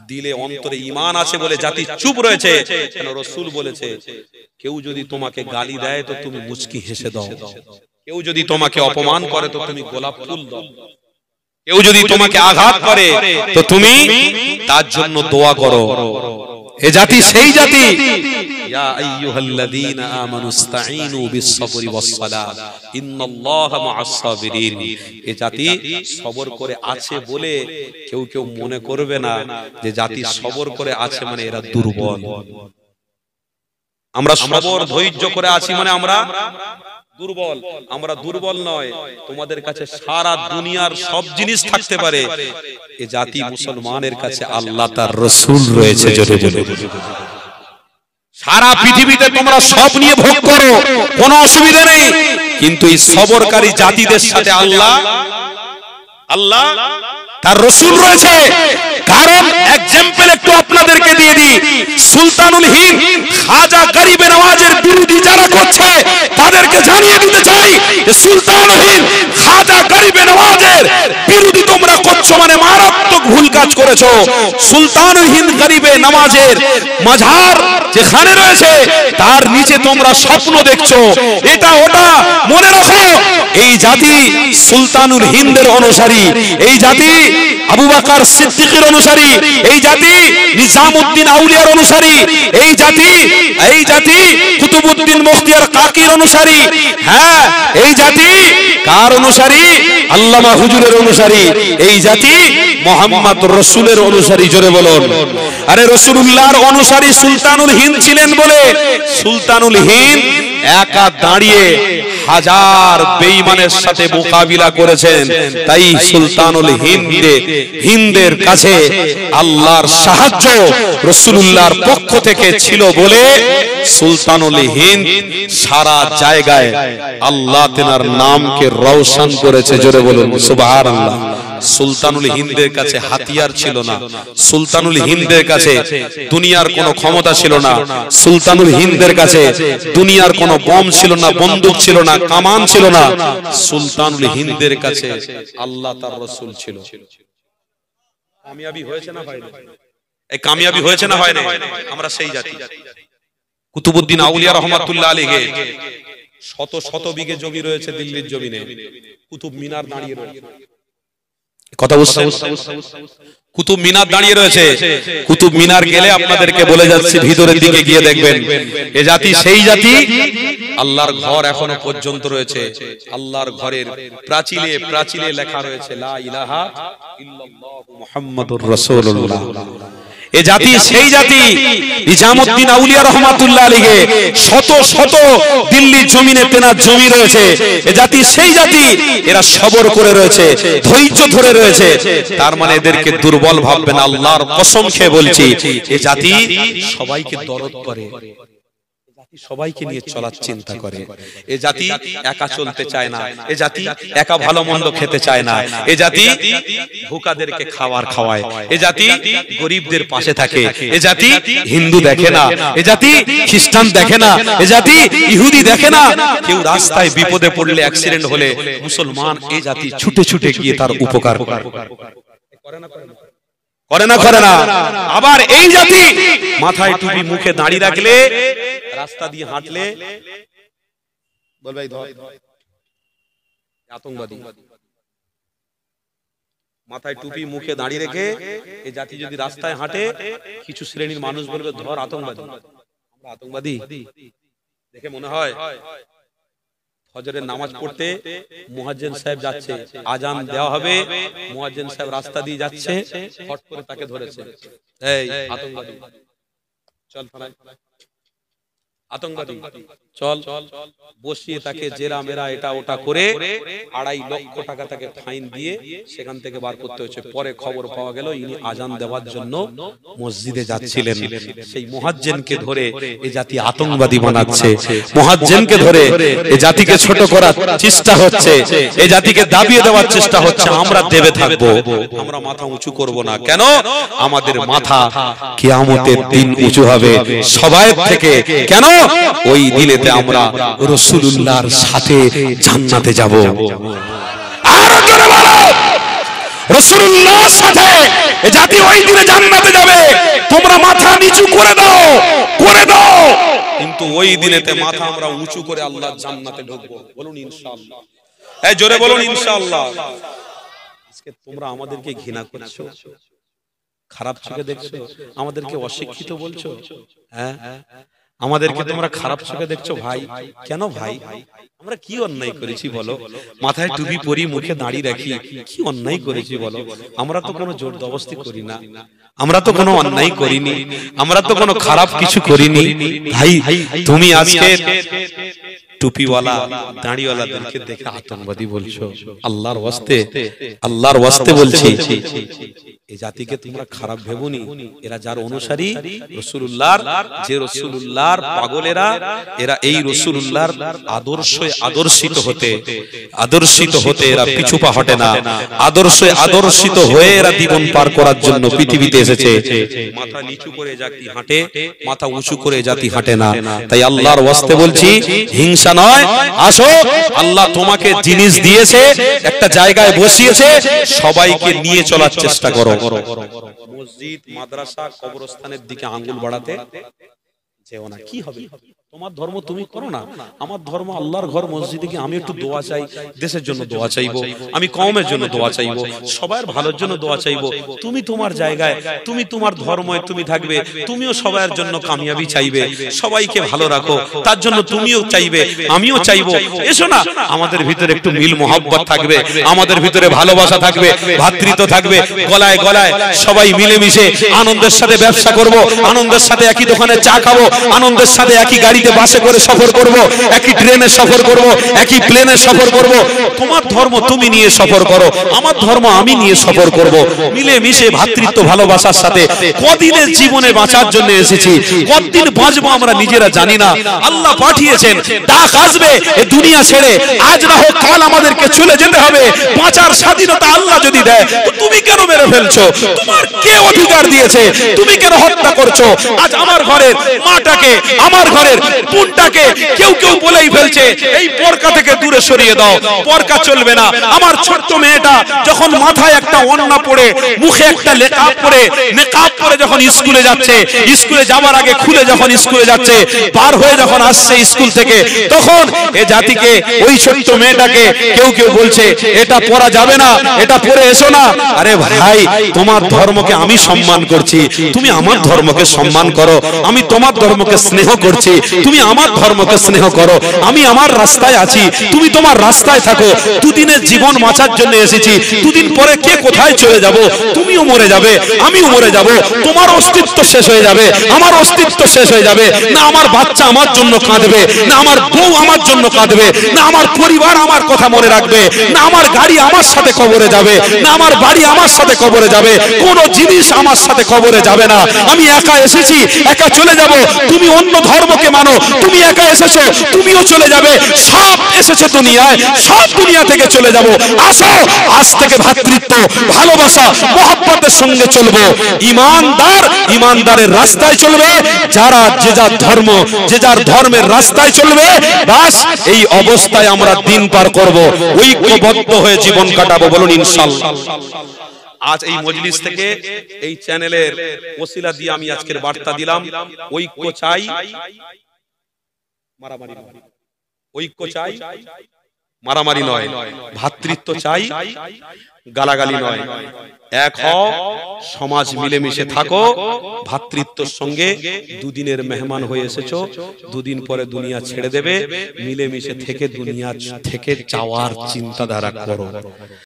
দিলে অন্তরে ঈমান আছে বলে জাতি চুপ রয়েছে। কেন? রাসূল বলেছে, কেউ যদি তোমাকে গালি দেয় তো তুমি মুচকি হেসে দাও, কেউ যদি তোমাকে অপমান করে তো তুমি গোলাপ ফুল দাও, কেউ যদি তোমাকে আঘাত করে তো তুমি তার জন্য দোয়া করো। এ জাতি সেই জাতি, ইয়া আইয়ুহাল্লাযীনা আমানু ইসতাঈনু বিস-সাবরি ওয়াস-সালাত ইন্নাল্লাহা মা'আস-সাবিরিন। এ জাতি সবর করে আছে বলে কেউ কেউ মনে করবে না যে জাতি সবর করে আছে মানে এরা দুর্বল। আমরা সবর ধৈর্য করে আছি মানে আমরা দুর্বল। আমরা দুর্বল নয়। তোমাদের কাছে সারা দুনিয়ার সব জিনিস থাকতে পারে, এ জাতি মুসলমানের কাছে আল্লাহ তার রাসূল রয়েছে। জোরে বলে, সারা পৃথিবীতে তোমরা সব নিয়ে ভোগ করো, কোনো অসুবিধা নেই, কিন্তু এই সবরকারী জাতিদের সাথে আল্লাহ তার রাসূল রয়েছে। কারণ এক্সাম্পল একটু আপনাদেরকে দিয়ে দিই, সুলতানুল হিন্দ খাজা গরিবে নওয়াজের বিরোধী যারা করছে তাদেরকে জানিয়ে দিতে চাই, সুলতানুল হিন্দ খাজা গরিবে নওয়াজের বিরোধী তোমরা করছো মানে মারাত্মক ভুল কাজ করেছো। সুলতানুল হিন্দ গরিবে নওয়াজের মাজার যেখানে রয়েছে তার নিচে তোমরা স্বপ্ন দেখছো, এটা ওটা মনে রাখো। এই জাতি সুলতানুল হিন্দের অনুসারী, এই জাতি আবু বকর সিদ্দিকের অনুসারী, এই জাতি নিজামউদ্দিন আউলিয়ার অনুসারী, এই জাতি কুতুবউদ্দিন মুখতিয়ার কাকির অনুসারী। হ্যাঁ, এই জাতি কার অনুসারী? আল্লামা হুজুরের অনুসারী। এই জাতি মুহাম্মদ রাসূলের অনুসারী। জোরে বলুন। আরে রাসূলুল্লাহর অনুসারী সুলতানুল হিন্দ ছিলেন বলে সুলতানুল হিন্দ একা দাঁড়িয়ে হাজার বেঈমানের সাথে মোকাবিলা করেছেন। তাই সুলতানুল হিন্দের কাছে আল্লাহর সাহায্য রাসূলুল্লাহর পক্ষ থেকে ছিল বলে সুলতানুল হিন্দ সারা জায়গায় আল্লাহ তেনার নামকে রওশন করেছে। জোরে বলুন সুবহানাল্লাহ। সুলতানুল হিন্দের কাছে হাতিয়ার ছিল না, সুলতানুল হিন্দের কাছে দুনিয়ার কোনো ক্ষমতা ছিল না, সুলতানুল হিন্দের কাছে দুনিয়ার কোনো বম ছিল না, বন্দুক ছিল না, কামান ছিল না। সুলতানুল হিন্দের কাছে আল্লাহ তার রাসূল ছিল। কামিয়াবি হয়েছে না হয় না? এই কামিয়াবি হয়েছে না হয় না? আমরা সেই জাতি। কুতুবউদ্দিন আউলিয়া রাহমাতুল্লাহ আলাইহি শত শত বিঘে জমি রয়েছে দিল্লির জমিনে, কুতুব মিনার দাঁড়িয়ে রয়েছে। কথা বুঝছেন? কুতুব মিনার দাঁড়িয়ে রয়েছে। কুতুব মিনার গেলে আপনাদেরকে বলে যাচ্ছি, ভিতরের দিকে গিয়ে দেখবেন এ জাতি সেই জাতি। আল্লাহর ঘর এখনো পর্যন্ত রয়েছে। আল্লাহর ঘরের প্রাচীরে লেখা রয়েছে লা ইলাহা ইল্লাল্লাহু মুহাম্মাদুর রাসূলুল্লাহ। এ জাতি সেই জাতি। নিজামউদ্দিন আউলিয়া রাহমাতুল্লাহ আলাইহি শত শত দিল্লির জমিনে তেনার জমি রয়েছে। এ জাতি সেই জাতি। এরা সবর করে রয়েছে, ধৈর্য ধরে রয়েছে। তার মানে এদেরকে দুর্বল ভাববেন, আল্লাহর কসম খেয়ে বলছি। এ জাতি সবাইকে দরদ করে, সবাইকে নিয়ে চলার চিন্তা করে। এ জাতি একা চলতে চায় না, এ জাতি একা ভালো মন্দ খেতে চায় না, এ জাতি ভুকাদেরকে খাবার খাওয়ায়, এ জাতি গরিবদের পাশে থাকে, এ জাতি হিন্দু দেখে না, এ জাতি খ্রিস্টান দেখে না, এ জাতি ইহুদি দেখে না। কেউ রাস্তায় বিপদে পড়লে, অ্যাক্সিডেন্ট হলে মুসলমান এ জাতি ছুটে ছুটে গিয়ে তার উপকার করে না? আবার এই জাতি মাথায় টুপি, মুখে দাড়ি রাখলে, রাস্তা দিয়ে হাঁটলে বল ভাই ধর আতঙ্কবাদী। মাথায় টুপি, মুখে দাড়ি রেখে এই জাতি যদি রাস্তায় হাঁটে, কিছু শ্রেণীর মানুষ বলবে ধর আতঙ্কবাদী। আমরা আতঙ্কবাদী দেখে মনে হয়। ফজরের নামাজ পড়তে মুয়াজ্জিন সাহেব যাচ্ছে, আজান দেওয়া হবে, মুয়াজ্জিন সাহেব রাস্তা দিয়ে যাচ্ছে, হট করে তাকে ধরেছে, এই আতঙ্কবাদী, চল থানায়, আতঙ্কবাদী। চল বসিয়ে তাকে জেরা মেরা এটা ওটা করে 2.5 লক্ষ টাকা তাকে ফাইন দিয়ে সেখান থেকে বার করতে হয়েছে। পরে খবর পাওয়া গেল ইনি আজান দেওয়ার জন্য মসজিদে যাচ্ছিলেন। সেই মুয়াজ্জিনকে ধরে এই জাতি আতঙ্কবাদী বানাচ্ছে, মুয়াজ্জিনকে ধরে এই জাতিকে ছোট করার চেষ্টা হচ্ছে, এই জাতিকে দাবিয়ে দেওয়ার চেষ্টা হচ্ছে। আমরা দেবে থাকবো, আমরা মাথা উঁচু করব না। কেন? আমাদের মাথা কিয়ামতের দিন উঁচু হবে সবাই থেকে। কেন? ওই দিনেতে আমরা রাসূলুল্লাহর সাথে জান্নাতে যাব। আর জোরে বলো, রাসূলুল্লাহর সাথে এই জাতি ওই দিনে জান্নাতে যাবে। তোমরা মাথা নিচু করে দাও, করে দাও। কিন্তু ওই দিনেতে মাথা আমরা উঁচু করে আল্লাহর জান্নাতে ঢুকবো। বলুন ইনশাআল্লাহ। এই জোরে বলুন ইনশাআল্লাহ। আজকে তোমরা আমাদেরকে ঘৃণা করছো, খারাপ চোখে দেখছো, আমাদেরকে অশিক্ষিত বলছো। হ্যাঁ, আমাদেরকে তোমরা খারাপ চোখে দেখছো। ভাই কেন ভাই? আমরা কি অন্যায় করেছি বলো? মাথায় টুপি পরি, মুখে দাড়ি রাখি, কি অন্যায় করেছি বলো? আমরা তো কোনো জোর জবরদস্তি করি না, আমরা তো কোনো অন্যায় করিনি, আমরা তো কোনো খারাপ কিছু করিনি। ভাই তুমি আজকে টুপিওয়ালা দাড়িওয়ালাদেরকে দেখে আতঙ্কবাদী বলছো। আল্লাহর ওয়াস্তে, আল্লাহর ওয়াস্তে বলছি, এই জাতিকে তোমরা খারাপ ভেবোনি। এরা যার অনুসারী রাসূলুল্লাহর, যে রাসূলুল্লাহর পাগলেরা, এরা এই রাসূলুল্লাহর আদর্শে আদর্শিত হতে, আদর্শিত হতে এরা পিছু পা হটে না। আদর্শে আদর্শিত হয়ে এরা জীবন পার করার জন্য পৃথিবীতে এসেছে। মাথা নিচু করে জাতি হাঁটে, মাথা উঁচু করে জাতি হাঁটে না। তাই আল্লাহর ওয়াস্তে বলছি, হিংসা নয়, আসো আল্লাহ তোমাকে জিনিস দিয়েছে, একটা জায়গায় বসিয়েছে, সবাইকে নিয়ে চলার চেষ্টা করো। মসজিদ, মাদ্রাসা, কবরস্থানের দিকে আঙ্গুল বাড়াতে যেও না। কি হবে? তোমার ধর্ম তুমি করো না, আমার ধর্ম আল্লাহর ঘর মসজিদে গিয়ে আমি একটু দোয়া চাই, দেশের জন্য দোয়া চাইবো, আমি কওমের জন্য দোয়া চাইবো, সবার ভালোর জন্য দোয়া চাইবো। তুমি তোমার জায়গায়, তুমি তোমার ধর্মে তুমি থাকবে, তুমিও সবার জন্য কামিয়াবি চাইবে, সবাইকে ভালো রাখো, তার জন্য তুমিও চাইবে, আমিও চাইবো। এসো না, আমাদের ভিতরে একটু মিল মোহাব্বত থাকবে, আমাদের ভিতরে ভালোবাসা থাকবে, ভ্রাতৃত্ব থাকবে, গলায় গলায় সবাই মিলেমিশে আনন্দের সাথে ব্যবসা করব, আনন্দের সাথে একই দোকানে চা খাবো, আনন্দের সাথে একই গাড়ি বাসে করে সফর করব, একই ট্রেনে সফর করব, একই প্লেনে সফর করব। তোমার ধর্ম তুমি নিয়ে সফর করো, আমার ধর্ম আমি নিয়ে সফর করব। মিলে মিশে ভ্রাতৃত্ব ভালোবাসার সাথে কদিনের জীবনে বাঁচার জন্য এসেছি, কতদিন বাঁচবো আমরা নিজেরা জানি না। আল্লাহ পাঠিয়েছেন, ডাক আসবে এই দুনিয়া ছেড়ে, আজ না হোক কাল আমাদেরকে চলে যেতে হবে। বাঁচার স্বাধীনতা আল্লাহ যদি দেয়, তো তুমি কেন মেরে ফেলছো? তোমার কে অধিকার দিয়েছে? তুমি কেন হত্যা করছো? আজ আমার ঘরের মাটাকে, আমার ঘরের বোনটাকে কেউ কেউ বলেই ফেলছে এই পর্দা থেকে দূরে সরিয়ে দাও, পর্দা চলবে না। আমার ছোট্ট মেয়েটা যখন মাথায় একটা ওড়না পরে, মুখে একটা নেকাব পরে, নেকাব পরে যখন স্কুলে যাচ্ছে, স্কুলে যাওয়ার আগে খুলে যখন স্কুলে যাচ্ছে, পার হয়ে যখন আসছে স্কুল থেকে, তখন এ জাতিকে, ওই ছোট্ট মেয়েটাকে কেউ কেউ বলছে এটা পরা যাবে না, এটা পরে এসো না। আরে ভাই, তোমার ধর্মকে আমি সম্মান করছি, তুমি আমার ধর্মকে সম্মান করো। আমি তোমার ধর্মকে স্নেহ করছি, তুমি আমার ধর্মকে স্নেহ করো। আমি আমার রাস্তায় আছি, তুমি তোমার রাস্তায় থাকো। দুদিনের জীবন বাঁচার জন্য এসেছি, দুদিন পরে কে কোথায় চলে যাব? তুমিও মরে যাবে, আমিও মরে যাব, তোমার অস্তিত্ব শেষ হয়ে যাবে, আমার অস্তিত্ব শেষ হয়ে যাবে। না আমার বাচ্চা আমার জন্য কাঁদবে, না আমার বউ আমার জন্য কাঁদবে, না আমার পরিবার আমার কথা মনে রাখবে, না আমার গাড়ি আমার সাথে কবরে যাবে, না আমার বাড়ি আমার সাথে কবরে যাবে, কোন জিনিস আমার সাথে কবরে যাবে না। আমি একা এসেছি, একা চলে যাব। তুমি অন্য ধর্মকে মানো, তুমি একা এসেছো, তুমিও চলে যাবে। সব এসেছে দুনিয়ায়, সব দুনিয়া থেকে চলে যাব। আসো, আজ থেকে ভ্রাতৃত্ব, ভালোবাসা, মহব্বতের সঙ্গে চলবো। ইমানদার ইমানদারের রাস্তায় চলবে, যারা যে যার ধর্ম, যে যার ধর্মের রাস্তায় চলবে। বাস এই অবস্থায় আমরা দিন পার করব, ঐক্যবদ্ধ হয়ে জীবন কাটাবো। বলুন ইনশাআল্লাহ। আজ এই মজলিস থেকে, এই চ্যানেলের ওসিলা দিয়ে আমি আজকের বার্তা দিলাম, ঐক্য চাই, মারামারি নয়। ঐক্য চাই, মারামারি নয়। ভ্রাতৃত্ব চাই, গালাগালি নয়। এক হও, সমাজ মিলেমিশে থাকো, ভ্রাতৃত্বের সঙ্গে। দুদিনের মেহমান হয়ে এসেছো, দুদিন পরে দুনিয়া ছেড়ে দেবে। মিলেমিশে থেকে দুনিয়া থেকে যাওয়ার চিন্তাধারা করো।